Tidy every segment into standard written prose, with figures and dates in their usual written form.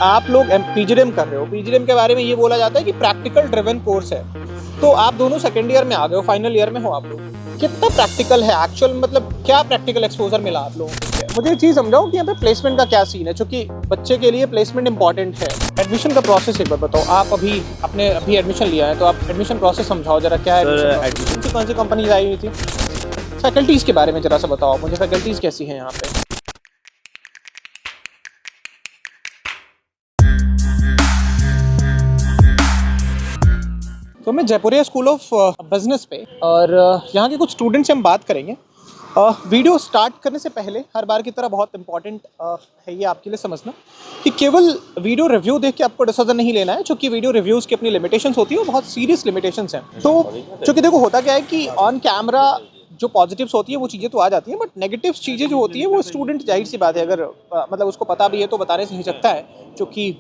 आप लोग पीजीडीएम कर रहे हो, पीजीडीएम के बारे में ये बोला जाता है कि प्रैक्टिकल ड्रिवन कोर्स है। तो आप दोनों सेकेंड ईयर में आ गए हो, फाइनल ईयर में हो आप लोग। कितना प्रैक्टिकल है एक्चुअल, मतलब क्या प्रैक्टिकल एक्सपोजर मिला आप लोगों को? मुझे ये चीज़ समझाओ कि यहाँ पे प्लेसमेंट का क्या सीन है, क्योंकि बच्चे के लिए प्लेसमेंट इंपॉर्टेंट है। एडमिशन का प्रोसेस एक बार बताओ। आप अभी एडमिशन लिया है, तो आप एडमिशन प्रोसेस समझाओ जरा, क्या है एडमिशन, कौन सी कंपनीज आई हुई थी, फैकल्टीज़ के बारे में जरा सा बताओ मुझे, फैकल्टीज़ कैसी हैं यहाँ पे। तो मैं जयपुरिया स्कूल ऑफ बिजनेस पे, और यहाँ के कुछ स्टूडेंट्स से हम बात करेंगे। वीडियो स्टार्ट करने से पहले हर बार की तरह बहुत इंपॉर्टेंट है ये आपके लिए समझना कि केवल वीडियो रिव्यू देख के आपको डिसीजन नहीं लेना है, क्योंकि वीडियो रिव्यूज़ की अपनी लिमिटेशंस होती है, बहुत सीरियस लिमिटेशंस हैं। तो क्योंकि देखो होता क्या है कि ऑन कैमरा जो पॉजिटिव्स होती है वो चीज़ें तो आ जाती हैं, बट नेगेटिव चीज़ें जो होती हैं वो स्टूडेंट, जाहिर सी बात है, अगर मतलब उसको पता भी है तो बताने से हिचकता है, क्योंकि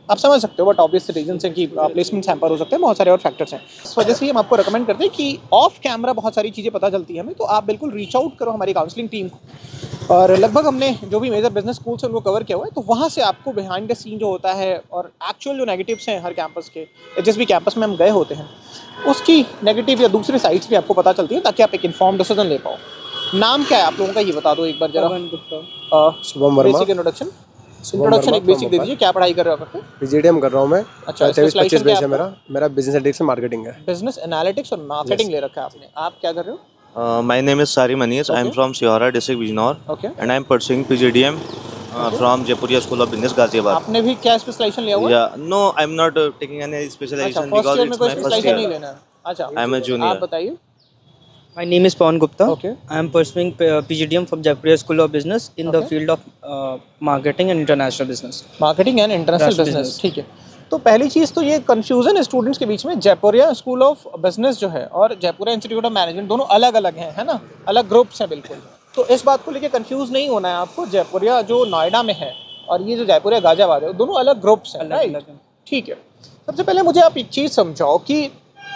आप समझ सकते हो, बट ऑब्वियस रीजन है कि प्लेसमेंट हैम्पर हो सकते हैं, बहुत सारे और फैक्टर्स हैं। इस वजह से हम आपको रिकमेंड करते हैं कि ऑफ कैमरा बहुत सारी चीज़ें पता चलती हैं हमें, तो आप बिल्कुल रीच आउट करो हमारी काउंसलिंग टीम को। और लगभग हमने जो भी मेजर बिजनेस स्कूल्स हैं उनको कवर किया हुआ है, तो वहाँ से आपको बिहाइंड द सीन जो होता है और एक्चुअल जो नेगेटिव्स हैं हर कैंपस के, जिस भी कैंपस में हम गए होते हैं, उसकी नेगेटिव या दूसरे साइड्स भी आपको पता चलती है, ताकि आप एक इन्फॉर्म डिसीजन ले पाओ। नाम क्या है आप लोगों का, ये बता दो एक बार जरा। शुभम वर्मा। बेसिक इंट्रोडक्शन एक बेसिक दे दीजिए, क्या पढ़ाई कर रहे हो आप? पीजीडीएम कर रहा हूँ मैं। अच्छा, 23-25 बेस है मेरा बिजनेस एनालिटिक्स मार्केटिंग है। बिजनेस एनालिटिक्स और मार्केटिंग ले रखा है आपने। आप क्या कर रहे हो? My name is Sari Manish. I am from Sihora district, Bijnor, Okay. and I am pursuing PGDM from Jaipuria School of Business, Ghaziabad. आपने भी क्या स्पेशलाइजेशन लिया हुआ है? Yeah, no, I am not taking any specialization first because year में it's कोई my first specialisation नहीं year. लेना है। अच्छा, I am a junior. आप बताइए। My name is Pawan Gupta. Okay. I am pursuing PGDM from Jaipuria School of Business in the field of marketing and international business. Marketing and international International business, business. ठीक है। तो पहली चीज़ तो ये confusion है students के बीच में, Jaipuria school of business जो है और जयपुरिया इंस्टीट्यूट ऑफ मैनेजमेंट दोनों अलग अलग हैं, है ना, अलग ग्रुप्स हैं बिल्कुल। तो इस बात को लेके कंफ्यूज नहीं होना है आपको। जयपुरिया जो नोएडा में है और ये जो जयपुरिया गाजियाबाद है, दोनों अलग ग्रुप्स हैं, राइट? ठीक है। सबसे पहले मुझे आप एक चीज़ समझाओ कि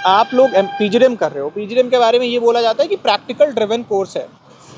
आप लोग पीजीडीएम कर रहे हो, पीजीडीएम के बारे में ये बोला जाता है कि प्रैक्टिकल ड्रिवन कोर्स है।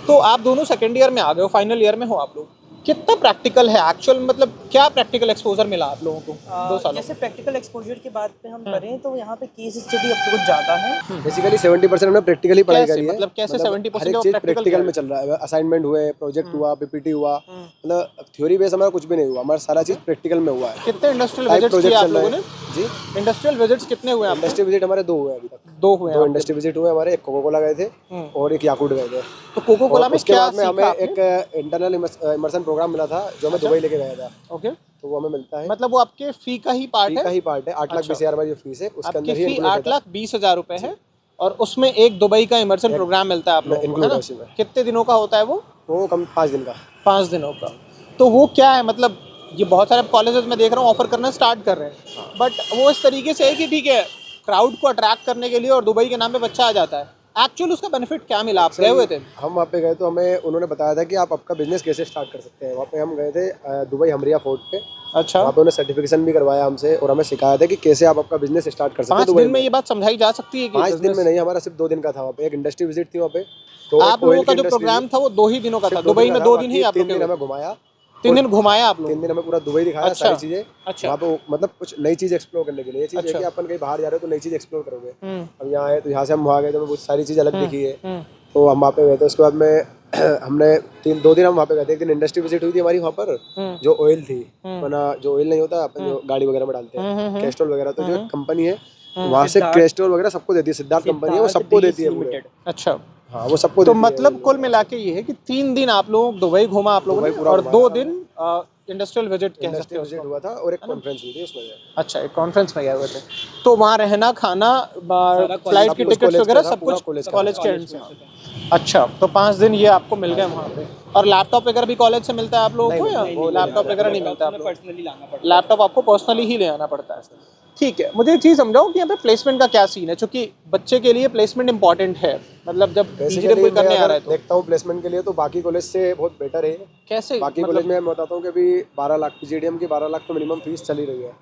तो आप दोनों सेकेंड ईयर में आ गए हो, फाइनल ईयर में हो आप लोग। कितना प्रैक्टिकल है एक्चुअल, मतलब क्या प्रैक्टिकल एक्सपोजर मिला आप लोगों को 2 सालों? जैसे प्रैक्टिकल एक्सपोजर की बात पे हम करें तो यहाँ पे केस स्टडी अब तो कुछ ज़्यादा है। बेसिकली 70% हमने प्रैक्टिकली पढ़ाई कैसे? करी है। मतलब कैसे 70% हर एक चीज प्रैक्टिकल में चल रहा है। असाइनमेंट हुए, प्रोजेक्ट हुआ, पीपीटी हुआ, मतलब थ्योरी बेस हमारा कुछ भी नहीं हुआ, हमारा सारा चीज प्रैक्टिकल में हुआ है। कितने इंडस्ट्रियल विजिट्स किए आप लोगों ने? जी, इंडस्ट्रियल विजिट्स कितने हुए आप? इंडस्ट्री विजिट हमारे 2 हुए अभी तक। 2 हुए हैं। 2 इंडस्ट्री विजिट हुए हमारे, एक कोको कोला गए थे और एक याकूट गए थे। तो कोको कोला में उसके क्या बाद में हमें सीखा एक इंटरनल इमर्सन प्रोग्राम मिला था जो हमें दुबई लेके गया था। ओके, तो वो हमें मिलता है, मतलब वो आपके फी का ही पार्ट फी है? का ही पार्ट है। 8,20,000 हमारी जो फीस है उसके आपकी अंदर ही फी 8,20,000 रुपए है, और उसमें एक दुबई का इमर्सन प्रोग्राम मिलता है आप लोगों को, है इंक्लूड ना? है उसी में। कितने दिनों का होता है वो? वो कम 5 दिन का। 5 दिनों का। तो वो क्या है, मतलब ये बहुत सारे कॉलेजेस में देख रहा हूँ ऑफर करना स्टार्ट कर रहे हैं, बट वो इस तरीके से है कि ठीक है, क्राउड को अट्रैक्ट करने के लिए और दुबई के नाम पे बच्चा आ जाता है। एक्चुअल उसका बेनिफिट क्या मिला? आप गए हुए थे? हम वहाँ पे गए तो हमें उन्होंने बताया था कि आप आपका बिजनेस कैसे स्टार्ट कर सकते हैं। वहाँ पे हम गए थे दुबई हमरिया फोर्ट पे। अच्छा, वहाँ पे उन्होंने सर्टिफिकेशन भी करवाया हमसे और हमें सिखाया था कि कैसे आप आपका बिजनेस स्टार्ट कर सकते हैं। 5 दिन में ये बात समझाई जा सकती है कि 5 दिन में नहीं, हमारा सिर्फ 2 दिन का था वहाँ पे। एक इंडस्ट्री विजिट थी वहाँ पे, तो आप लोगों का जो प्रोग्राम था वो 2 ही दिनों का था? दुबई में 2 दिन ही आप लोग 3 दिन हमें घुमाया। 3 दिन घुमाया आप लोग? 3 दिन हमें पूरा दुबई दिखाया, सारी चीजें। अच्छा, वहाँ पे मतलब कुछ नई चीज एक्सप्लोर करने के लिए। ये चीज है कि अपन कहीं बाहर जा रहे हो तो नई चीज एक्सप्लोर करोगे। अब यहाँ आए तो यहाँ से हम वहाँ गए तो हमें बहुत सारी चीज अलग दिखी है। तो हम वहाँ पे गए थे, उसके बाद में हमने 2 दिन हम वहाँ पे गए थे। एक दिन इंडस्ट्री विजिट हुई थी हमारी वहाँ पर, जो ऑयल थी, वरना जो ऑयल नहीं होता अपन जो गाड़ी वगैरह में डालते हैं, कैस्ट्रोल वगैरह, तो जो कंपनी है वहाँ से कैस्ट्रोल वगैरह सबको देती है। सिद्धार्थ कंपनी है, वो सबको देती है पूरे। अच्छा, हाँ, वो सबको तो देती है। मतलब कुल मिला के ये है कि 3 दिन आप लोग दुबई घूमा आप लोगों ने, और 2 दिन इंडस्ट्रियल विजिट कह सकते हो विजिट हुआ था और एक कॉन्फ्रेंस हुई थी उसमें। अच्छा, एक कॉन्फ्रेंस में गए हुए थे। तो वहाँ रहना, खाना, फ्लाइट की टिकट्स वगैरह सब कुछ कॉलेज के एंड से? अच्छा, तो 5 दिन ये आपको मिल गए वहाँ पे। और लैपटॉप वगैरह भी कॉलेज से मिलता है आप लोगों को, या वो लैपटॉप वगैरह नहीं मिलता? आप पर्सनली लाना पड़ता है, लैपटॉप आपको पर्सनली ही ले आना पड़ता है। ठीक है, मुझे एक चीज़ समझाओ कि यहाँ पे प्लेसमेंट का क्या सीन है, क्योंकि बच्चे के लिए प्लेसमेंट इंपॉर्टेंट है। मतलब जब पीजीडीएम कोई करने आ रहा है तो देखता हूँ प्लेसमेंट के लिए तो बाकी कॉलेज से बहुत बेटर है। कैसे? बाकी कॉलेज में मैं बताता हूँ कि अभी 12 लाख पीजीडीएम की 12 लाख तो मिनिमम फीस चली रही है।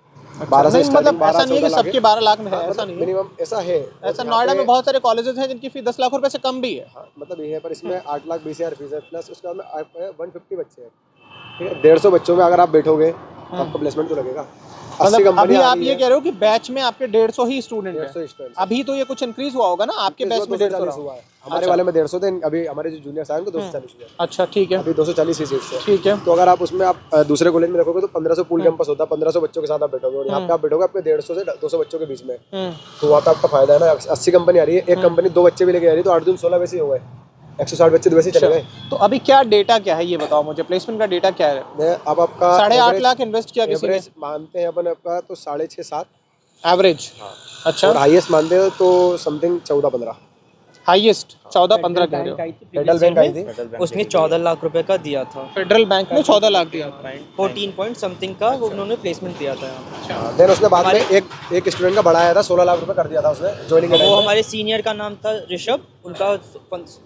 12 से मतलब ऐसा नहीं है कि सबके 12 लाख में है, ऐसा नहीं है। मिनिमम ऐसा है। ऐसा नोएडा में बहुत सारे कॉलेजेस हैं जिनकी फी 10 लाख रुपए से कम भी है। मतलब ये है, पर इसमें 8,20,000 फीस है, प्लस उसके बाद में 150 बच्चे हैं, ठीक है। 150 बच्चों में अगर आप बैठोगे तो आपको प्लेसमेंट तो लगेगा। मतलब अभी आप ये कह रहे हो कि बैच में आपके 150 ही स्टूडेंट हैं? 150 स्टूडेंट। अभी तो ये कुछ इंक्रीज हुआ होगा ना, आपके बैच में 150 हुआ है, हमारे वाले में 150 थे, अभी हमारे जो जूनियर्स आए उनको 240 हुए। अच्छा ठीक है, अभी 240 ही सीट्स है। ठीक है। तो अगर आप उसमें आप दूसरे कॉलेज में देखोगे तो 1500 पूल कैंपस होता है, 1500 बच्चों के साथ आप बैठोगे, और यहाँ पे आप बैठोगे आपके 150 से 200 बच्चों के बीच में, तो वहाँ पे आपका फायदा है ना। 80 कंपनी आ रही है, एक कंपनी 2 बच्चे भी लेके आ रही है, तो 8 दूनी 16 वैसे ही हो गए, 160 बच्चे तो वैसे ही चले गए। तो अभी क्या डेटा क्या है ये बताओ मुझे, प्लेसमेंट का डेटा क्या है? अब आपका 8.5 लाख इन्वेस्ट किया किसी ने, मानते हैं अपन आपका तो 6.5-7 एवरेज। अच्छा, और हाईएस्ट मानते हो तो समथिंग 14-15, हाईएस्ट 14-15 कह रहे हो? फेडरल बैंक आई थी, उसने 14 लाख रुपए का दिया था, फेडरल बैंक ने 14 लाख दिया। 14 पॉइंट समथिंग का वो उन्होंने प्लेसमेंट दिया था यहाँ। देन उसने बाद में एक स्टूडेंट का बढ़ाया था, 16 लाख रुपए कर दिया था उसने ज्वाइनिंग के वो टाइम। हमारे सीनियर का नाम था ऋषभ, उनका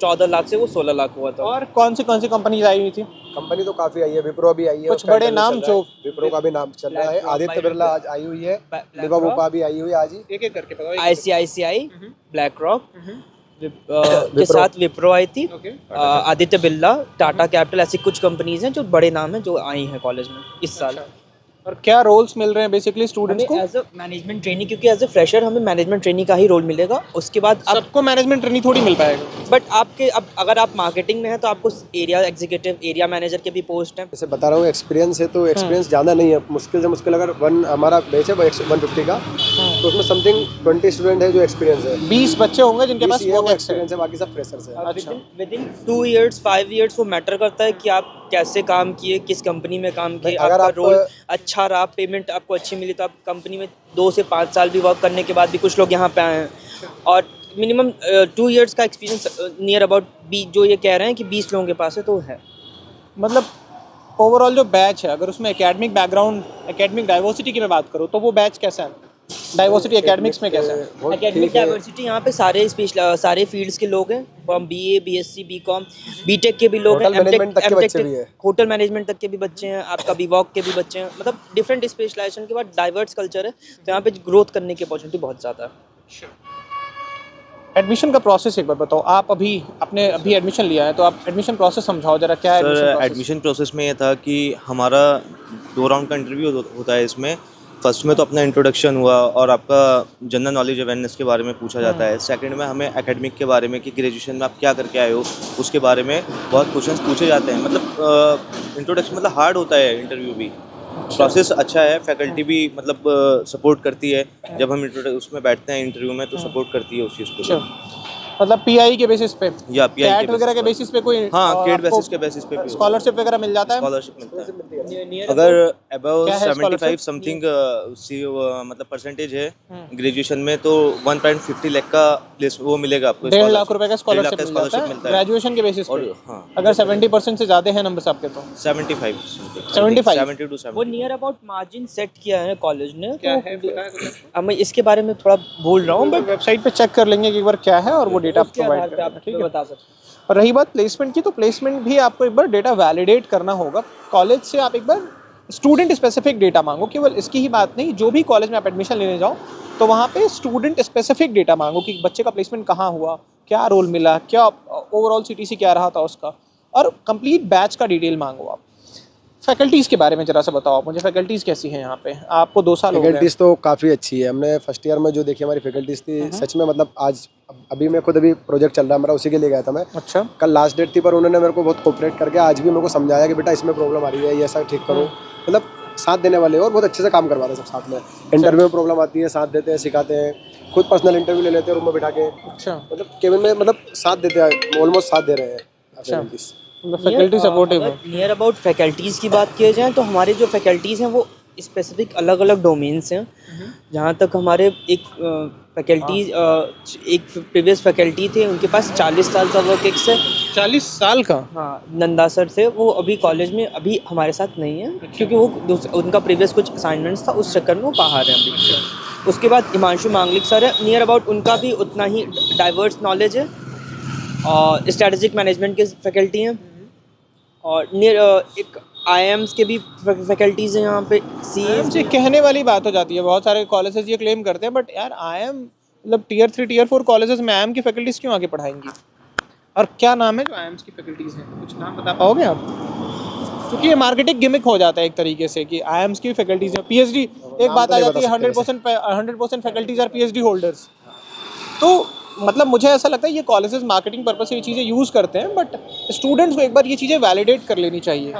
14 लाख से वो 16 लाख हुआ था। और कौन सी कंपनीज आई हुई थी? कंपनी तो काफी आई है, विप्रो भी आई है, कुछ बड़े नाम जो विप्रो का भी नाम चल रहा है, आदित्य बिरला आज आई हुई है, लिबाबूपा भी आई हुई है आज ही। एक एक करके बताओ। ICICI, ब्लैक रॉक के साथ विप्रो आई थी, आदित्य बिरला, टाटा कैपिटल, ऐसी कुछ कंपनीज हैं जो बड़े नाम हैं जो आई हैं कॉलेज में इस साल। और क्या रोल्स मिल रहे हैं बेसिकली स्टूडेंट्स को? एज अ मैनेजमेंट ट्रेनिंग, क्योंकि एज अ फ्रेशर हमें मैनेजमेंट ट्रेनिंग का ही रोल मिलेगा। उसके बाद आप सबको मैनेजमेंट ट्रेनिंग थोड़ी मिल पाएगा, बट आपके अब अगर आप मार्केटिंग में हैं तो आपको एरिया एग्जीक्यूटिव, एरिया मैनेजर के भी पोस्ट हैं। जैसे बता रहा हूँ एक्सपीरियंस है, तो एक्सपीरियंस ज़्यादा नहीं है, मुश्किल से मुश्किल अगर हमारा बैच है 150 का, तो उसमें समथिंग 20 स्टूडेंट है जो एक्सपीरियंस है, 20 बच्चे होंगे जिनके पास वो एक्सपीरियंस है, बाकी सब फ्रेशर्स है। अच्छा, विदिन 2 इयर्स 5 इयर्स वो मैटर करता है कि आप कैसे काम किए, किस कंपनी में काम किए, अगर आपका आप रोल अच्छा रहा, पेमेंट आपको अच्छी मिली, तो आप कंपनी में 2 से 5 साल भी वर्क करने के बाद भी कुछ लोग यहाँ पे आए हैं, और मिनिमम 2 इयर्स का एक्सपीरियंस नियर अबाउट जो ये कह रहे हैं कि 20 लोगों के पास है तो है। मतलब ओवरऑल जो बैच है, अगर उसमें एकेडमिक बैकग्राउंड, एकेडमिक डाइवर्सिटी की मैं बात करूँ तो वो बैच कैसा है? डाइवर्सिटी एकेडमिक्स में कैसा है? एकेडमिक डाइवर्सिटी यहाँ पे सारे फील्ड्स के लोग हैं, from BA, BSc, BCom, BTech के भी लोग हैं, होटल मैनेजमेंट तक के बच्चे भी हैं, होटल मैनेजमेंट तक के भी बच्चे हैं, आपका बीवॉक के भी बच्चे हैं, मतलब डिफरेंट स्पेशलाइजेशन के बाद डाइवर्स कल्चर है, तो यहाँ पे ग्रोथ करने की अपॉर्चुनिटी बहुत ज़्यादा है। एडमिशन का प्रोसेस एक बार बताओ, आप अभी एडमिशन लिया है तो आप एडमिशन प्रोसेस समझाओ जरा, क्या है सर एडमिशन प्रोसेस में ये था कि हमारा 2 राउंड का इंटरव्यू होता है इसमें। फर्स्ट में तो अपना इंट्रोडक्शन हुआ और आपका जनरल नॉलेज अवेयरनेस के बारे में पूछा जाता है। सेकंड में हमें एकेडमिक के बारे में कि ग्रेजुएशन में आप क्या करके आए हो उसके बारे में बहुत क्वेश्चंस पूछे जाते हैं। मतलब इंट्रोडक्शन मतलब हार्ड होता है इंटरव्यू भी। प्रोसेस अच्छा है, फैकल्टी भी मतलब सपोर्ट करती है, जब हम उसमें बैठते हैं इंटरव्यू में तो सपोर्ट करती है उस चीज़ को। मतलब PI के बेसिस पे या PI कैट वगैरह के बेसिस पे कोई? हाँ, कैट बेसिस के बेसिस पे भी स्कॉलरशिप वगैरह मिल जाता है? स्कॉलरशिप मिलता है अगर अबव 75 समथिंग मतलब परसेंटेज है ग्रेजुएशन में तो 1.50 लाख का प्लेस वो मिलेगा आपको। 1.5 लाख रुपए का स्कॉलरशिप मिलता है ग्रेजुएशन के बेसिस पे। हाँ, अगर 70% से ज़्यादा है नंबर आपके तो 75 70 to 70 वो नियर अबाउट मार्जिन सेट किया है कॉलेज ने। क्या है अब मैं इसके बारे में थोड़ा भूल रहा हूँ, बट वेबसाइट पे चेक कर लेंगे कि एक बार क्या है और वो डेटा प्रोवाइड कर आप बता सकते हैं। और रही बात प्लेसमेंट की, तो प्लेसमेंट भी आपको एक बार डेटा वैलिडेट करना होगा कॉलेज से। आप एक बार स्टूडेंट स्पेसिफिक डेटा मांगो, केवल इसकी ही बात नहीं, जो भी कॉलेज में आप एडमिशन लेने जाओ तो वहाँ पे स्टूडेंट स्पेसिफिक डेटा मांगो कि बच्चे का प्लेसमेंट कहाँ हुआ, क्या रोल मिला, क्या ओवरऑल CTC क्या रहा था उसका, और कंप्लीट बैच का डिटेल मांगो। आप फैकल्टीज़ के बारे में जरा सा बताओ आप मुझे, फैकल्टीज़ कैसी हैं यहाँ पे? आपको 2 साल हो गए। फैकल्टीज़ तो काफ़ी अच्छी है। हमने फर्स्ट ईयर में जो देखी हमारी फैकल्टीज़ थी, सच में मतलब आज अभी मैं खुद अभी प्रोजेक्ट चल रहा है मेरा, उसी के लिए गया था मैं। अच्छा, कल लास्ट डेट थी पर उन्होंने मेरे को बहुत कोऑपरेट करके आज भी मेरे को समझाया कि बेटा इसमें प्रॉब्लम आ रही है, ये ऐसा ठीक करो। मतलब साथ देने वाले और बहुत अच्छे से काम करवा रहे हैं सब साथ में। इंटरव्यू में प्रॉब्लम आती है, साथ देते हैं, सिखाते हैं, खुद पर्सनल इंटरव्यू ले लेते हैं रूम में बिठा के। अच्छा, मतलब केबिन में मतलब साथ देते हैं, ऑलमोस्ट साथ दे रहे हैं फैकल्टीज़। फैकल्टी सपोर्टिव है। नियर अबाउट फैकल्टीज़ की बात की जाए तो हमारे जो फैकल्टीज़ हैं वो स्पेसिफिक अलग अलग डोमेन्स हैं। जहाँ तक हमारे एक प्रीवियस फैकल्टी थे, उनके पास 40 साल का वर्क एक्स है। 40 साल का? हाँ, नंदा सर थे, वो अभी कॉलेज में अभी हमारे साथ नहीं है क्योंकि वो उनका प्रीवियस कुछ असाइनमेंट्स था, उस चक्कर में वो बाहर हैं अभी। उसके बाद हिमांशु मांगलिक सर है, नियर अबाउट उनका भी उतना ही डाइवर्स नॉलेज है और स्ट्रेटेजिक मैनेजमेंट के फैकल्टी हैं। और नियर एक IIMs के भी फैकल्टीज़ हैं यहाँ पे। IIM से कहने वाली बात हो जाती है, बहुत सारे कॉलेजेस ये क्लेम करते हैं, बट यार IIM मतलब Tier 3 Tier 4 कॉलेजेस में IIM की फैकल्टीज़ क्यों आगे पढ़ाएंगी? और क्या नाम है जो IIMs की फैकल्टीज़ हैं, कुछ नाम बता पाओगे आप? क्योंकि ये मार्केटिंग गिमिक हो जाता है एक तरीके से कि आईएम्स की फैकल्टीज हैं, पीएचडी एक बात आ जाती है 100% फैकल्टीज आर पीएचडी होल्डर्स। तो मतलब मुझे ऐसा लगता है ये कॉलेजेस मार्केटिंग पर्पस से ये चीज़ें यूज़ करते हैं, बट स्टूडेंट्स को एक बार ये चीज़ें वैलिडेट कर लेनी चाहिए।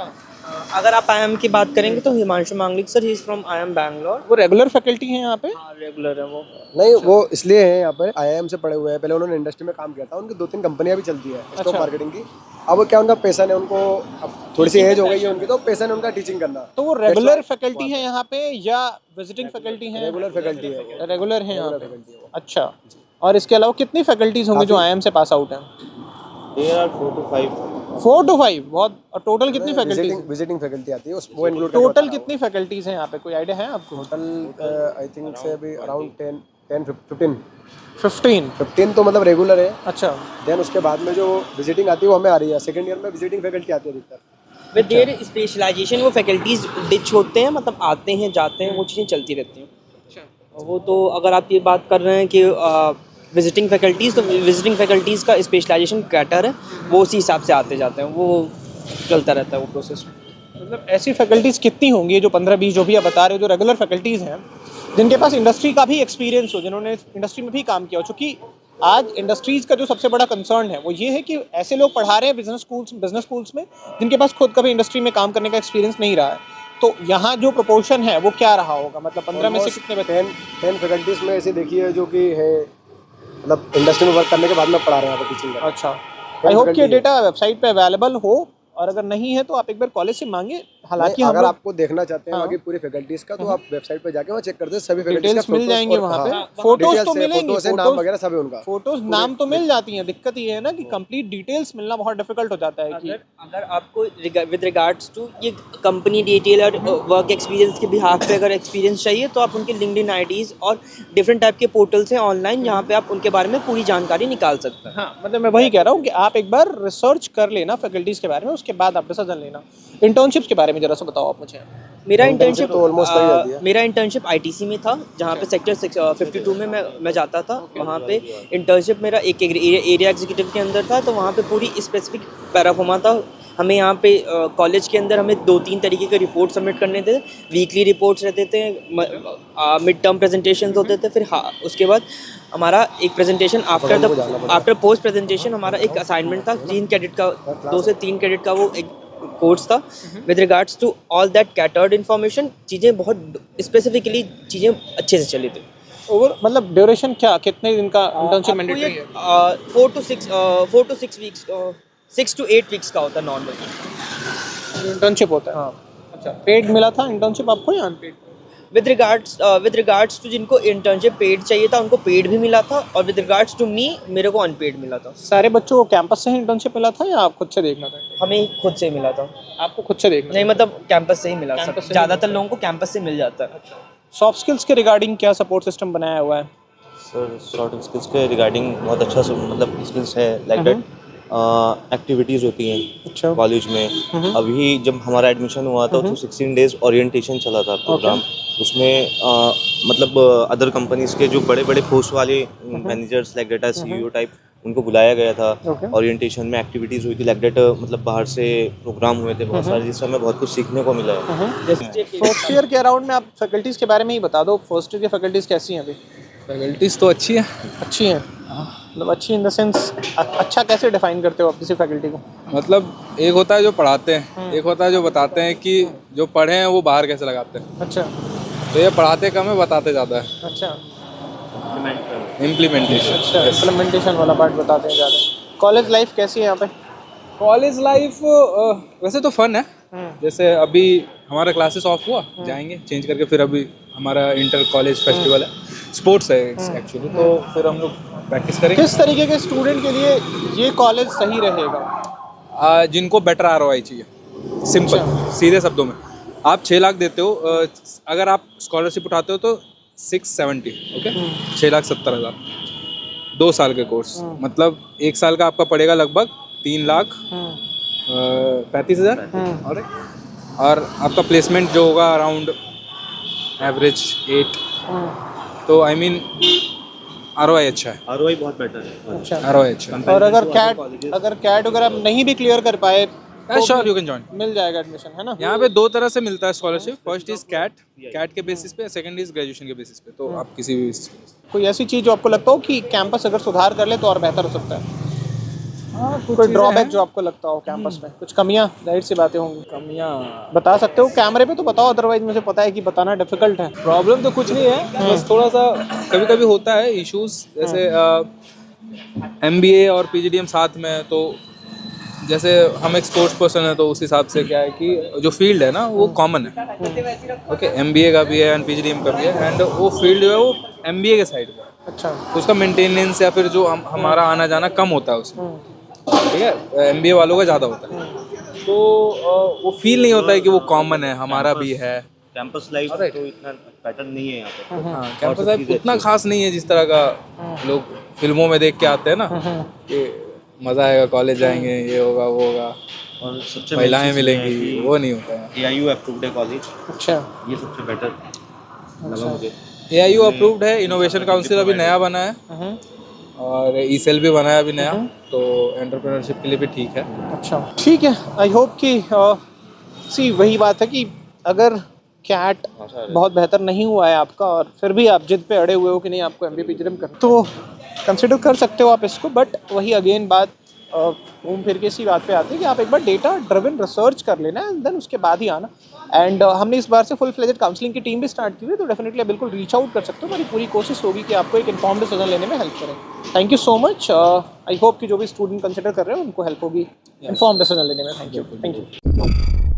अगर आप आईएम की बात करेंगे तो Himanshu Manglik sir, he is from IIM Bangalore. वो रेगुलर फैकल्टी हैं यहाँ पे? हाँ, रेगुलर है वो। नहीं, वो इसलिए है यहाँ पर, आईआईएम से पढ़े हुए हैं, पहले उन्होंने इंडस्ट्री में काम किया था, उनकी 2-3 कंपनियां भी चलती है स्टॉक मार्केटिंग की। अब क्या उनका पैशन है, उनको अब थोड़ी सी एज हो गई है उनकी, तो पैशन है उनका टीचिंग करना। तो वो रेगुलर फैकल्टी है यहाँ पे या विजिटिंग फैकल्टी है? रेगुलर फैकल्टी है वो। रेगुलर है यहाँ पे। अच्छा, और इसके अलावा कितनी फैकल्टीज होंगी जो आईएम से पास आउट हैं? There are 4 to 5। 4 to 5 बहुत। और टोटल कितनी फैकल्टीज? विजिटिंग फैकल्टी आती है, वो इंक्लूड टोटल कितनी फैकल्टीज हैं यहाँ पे, कोई आइडिया है आपको? टोटल आई थिंक से अभी अराउंड 15 15 तो मतलब रेगुलर है। अच्छा, देन उसके बाद में जो विजिटिंग आती है वो हमें आ रही है, सेकंड ईयर में विजिटिंग फैकल्टी आती है अधिकतर। विद देयर स्पेशलाइजेशन वो फैकल्टीज डिच होते हैं, मतलब आते हैं जाते हैं, वो चीज़ें चलती रहती हैं। वो तो अगर आप ये बात कर रहे हैं कि विजिटिंग फैकल्टीज़, तो विजिटिंग फैकल्टीज़ का स्पेशलाइजेशन कैटर है, वो उसी हिसाब से आते जाते हैं, वो चलता रहता है वो प्रोसेस। मतलब ऐसी फैकल्टीज़ कितनी होंगी जो 15-20 जो भी आप बता रहे हो, जो रेगुलर फैकल्टीज़ हैं, जिनके पास इंडस्ट्री का भी एक्सपीरियंस हो, जिन्होंने इंडस्ट्री में भी काम किया हो? चूँकि आज इंडस्ट्रीज़ का जो सबसे बड़ा कंसर्न है वो ये है कि ऐसे लोग पढ़ा रहे हैं बिजनेस स्कूल्स में जिनके पास खुद कभी इंडस्ट्री में काम करने का एक्सपीरियंस नहीं रहा है। तो यहाँ जो प्रोपोर्शन है वो क्या रहा होगा, मतलब 15 में से कितने बच्चे? 10 फैकल्टीज में ऐसी देखी है जो कि है मतलब इंडस्ट्री में वर्क करने के बाद में पढ़ा रहे हैं यहाँ पे टीचिंग। अच्छा, आई होप कि ये डेटा वेबसाइट पे अवेलेबल हो, और अगर नहीं है तो आप एक बार कॉलेज से मांगे। हालांकि अगर आपको देखना चाहते हैं बाकी पूरी फैकल्टीज का, तो आप वेबसाइट पे जाके वहाँ चेक करते हैं, सभी फैकल्टीज मिल जाएंगे वहाँ पे। फोटोज तो मिलेंगी, फोटोज नाम वगैरह सब है उनका। फोटोज नाम तो मिल जाती हैं, दिक्कत ये है ना कि कंप्लीट डिटेल्स मिलना बहुत डिफिकल्ट हो जाता है। कि अगर आपको विद रिगार्ड्स टू ये कंपनी डिटेल और वर्क एक्सपीरियंस के बिहाफ पे अगर एक्सपीरियंस चाहिए, तो आप उनके लिंक्डइन आईडीज़ और डिफरेंट टाइप के पोर्टल्स हैं ऑनलाइन, जहाँ पे आप उनके बारे में पूरी जानकारी निकाल सकते हैं। हाँ, मतलब मैं वही कह रहा हूँ कि आप एक बार रिसर्च कर लेना फैकल्टीज़ के बारे में, उसके बाद आप डिसीजन लेना। इंटर्नशिप्स के बारे में जरा सा बताओ आप मुझे। मेरा इंटर्नशिप तो ऑलमोस्ट वही आती है। मेरा इंटर्नशिप आईटीसी में था, जहाँ पे सेक्टर 52 में मैं जाता था। वहाँ पे इंटर्नशिप मेरा एक एरिया एग्जीक्यूटिव के अंदर था, तो वहाँ पे पूरी स्पेसिफिक पैराफॉर्मा था। हमें यहाँ पे कॉलेज के अंदर हमें 2-3 तरीके के रिपोर्ट सबमिट करने थे। वीकली रिपोर्ट्स रहते थे, मिड टर्म प्रेजेंटेशंस होते थे, फिर उसके बाद हमारा एक प्रेजेंटेशन आफ्टर पोस्ट प्रेजेंटेशन हमारा एक असाइनमेंट था 3 क्रेडिट का, 2 से 3 क्रेडिट का वो एक कोर्स था। With regards to all that catered information, चीज़ें बहुत स्पेसिफिकली चीज़ें अच्छे से चली थी। ओवर मतलब ड्यूरेशन क्या, कितने दिन का इंटर्नशिप मैंडेटरी है? 4 to 6 वीक्स, 6 to 8 वीक्स का होता है नॉर्मल इंटर्नशिप होता है। हाँ, अच्छा, पेड मिला था इंटर्नशिप आपको या अनपेड? विद रिगार्ड्स टू जिनको इंटर्नशिप पेड चाहिए था उनको पेड भी मिला था, और विद रिगार्ड्स टू मी मेरे को अनपेड मिला था। सारे बच्चों को कैंपस से ही इंटर्नशिप मिला था या आप खुद से देखना था? हमें खुद से मिला था। आपको खुद से देखना? नहीं, मतलब कैंपस से ही मिला। कैंपस से ज़्यादातर लोगों को कैंपस से मिल जाता है। सॉफ्ट स्किल्स के रिगार्डिंग क्या सपोर्ट सिस्टम बनाया हुआ है? सर सॉफ्ट स्किल्स के रिगार्डिंग बहुत अच्छा मतलब स्किल्स है, लाइक दैट एक्टिविटीज़ होती हैं अच्छा। कॉलेज में। अभी जब हमारा एडमिशन हुआ था तो 16 डेज ओरिएंटेशन चला था प्रोग्राम। उसमें मतलब अदर कंपनीज के जो बड़े बड़े पोस्ट वाले managers like data CEO type, उनको बुलाया गया था। ओरिएंटेशन में एक्टिविटीज़ हुई थी लाइक डेट, मतलब बाहर से प्रोग्राम हुए थे बहुत सारे, जिससे हमें बहुत कुछ सीखने को मिला है। फर्स्ट ईयर के अराउंड में आप फैकल्टीज़ के बारे में ही बता दो। फर्स्ट ईयर की फैकल्टीज़ कैसी हैं अभी? फैकल्टीज़ तो अच्छी है। अच्छी हैं, मतलब अच्छी इन द सेंस अच्छा कैसे डिफाइन करते हो आप किसी फैकल्टी को? मतलब एक होता है जो पढ़ाते हैं, एक होता है जो बताते हैं कि जो पढ़े हैं वो बाहर कैसे लगाते हैं। अच्छा, तो ये पढ़ाते कम है, बताते ज़्यादा है। अच्छा, इम्प्लीमेंटेशन। अच्छा, इम्प्लीमेंटेशन वाला पार्ट बताते हैं ज़्यादा। कॉलेज लाइफ कैसी है यहाँ पे? कॉलेज लाइफ वैसे तो फन है। जैसे अभी हमारा क्लासेस ऑफ हुआ, जाएंगे चेंज करके, फिर अभी हमारा इंटर कॉलेज फेस्टिवल है, स्पोर्ट्स है एक्चुअली, तो फिर हम लोग प्रैक्टिस करेंगे। किस तरीके के स्टूडेंट के लिए ये कॉलेज सही रहेगा? जिनको बेटर ROI चाहिए, सिंपल सीधे शब्दों में। आप 6 लाख देते हो, अगर आप स्कॉलरशिप उठाते हो तो 670, ओके, 6,70,000 2 साल के कोर्स, मतलब 1 साल का आपका पड़ेगा लगभग 3,35,000। और आपका प्लेसमेंट जो होगा अराउंड एवरेज 8। तो आई मीन ROI अच्छा है। ROI बहुत बेटर है। अच्छा, ROI अच्छा है। और अगर कैट वगैरह आप नहीं भी क्लियर कर पाए श्योर यू कैन ज्वाइन। मिल जाएगा एडमिशन, है ना? यहाँ पे 2 तरह से मिलता है स्कॉलरशिप। फर्स्ट इज कैट के बेसिस पे, सेकंड इज ग्रेजुएशन के बेसिस पे। तो आप किसी भी बेसिस पे। कोई ऐसी चीज़ जो आपको लगता हो कि कैंपस अगर सुधार कर ले तो और बेहतर हो सकता है? कोई ड्रॉबैक जो आपको लगता हो कैंपस में, कुछ कमियां, जाहिर सी बातें होंगी, कमियाँ बता सकते हो कैमरे पे तो बताओ, अदरवाइज मुझे पता है कि बताना डिफिकल्ट है। प्रॉब्लम तो कुछ नहीं है, बस थोड़ा सा कभी कभी होता है इश्यूज, जैसे MBA और PGDM साथ में है, तो जैसे हम एक स्पोर्ट्स पर्सन है तो उस हिसाब से क्या है कि जो फील्ड है ना वो कॉमन है। ओके, MBA का भी है एंड PGDM का भी है, एंड वो फील्ड जो है वो MBA के साइड में है। अच्छा। तो उसका मेंटेनेंस या फिर जो हमारा आना जाना कम होता है उसमें, ठीक है, MBA वालों का ज़्यादा होता है। तो वो फील नहीं होता है कि वो कॉमन है, हमारा भी है। कैंपस लाइफ तो इतना पैटर्न नहीं है यहाँ पे। हाँ, कैंपस लाइफ उतना खास नहीं है जिस तरह का लोग फिल्मों में देख के आते हैं ना, कि मज़ा आएगा, कॉलेज जाएंगे, ये होगा वो होगा और सबसे महिलाएं मिलेंगी, वो नहीं होता है। AIU अप्रूव्ड है कॉलेज। अच्छा। ये सबसे बेटर लगा मुझे। AIU अप्रूव्ड है, इनोवेशन काउंसिल अभी नया बना है, और ECEL भी बनाया अभी नया, तो एंटरप्रेन्योरशिप के लिए भी ठीक है। अच्छा, ठीक है। आई होप कि सी वही बात है कि अगर कैट बहुत बेहतर नहीं हुआ है आपका और फिर भी आप जिद पे अड़े हुए हो कि नहीं आपको MBA PGDM करना, तो कंसिडर कर सकते हो आप इसको। बट वही अगेन बात घूम फिर के इसी बात पे आती है कि आप एक बार डेटा ड्रिवन रिसर्च कर लेना एंड देन उसके बाद ही आना। एंड हमने इस बार से फुल फ्लेजेड काउंसलिंग की टीम भी स्टार्ट की हुई है, तो डेफिनेटली बिल्कुल रीच आउट कर सकते हो। हमारी पूरी कोशिश होगी कि आपको एक इन्फॉर्म्ड डिसीजन लेने में हेल्प करें। Thank you so much. I hope कि जो भी स्टूडेंट कंसिडर कर रहे हो उनको हेल्प होगी इन्फॉर्म्ड डिसीजन लेने में। Thank you.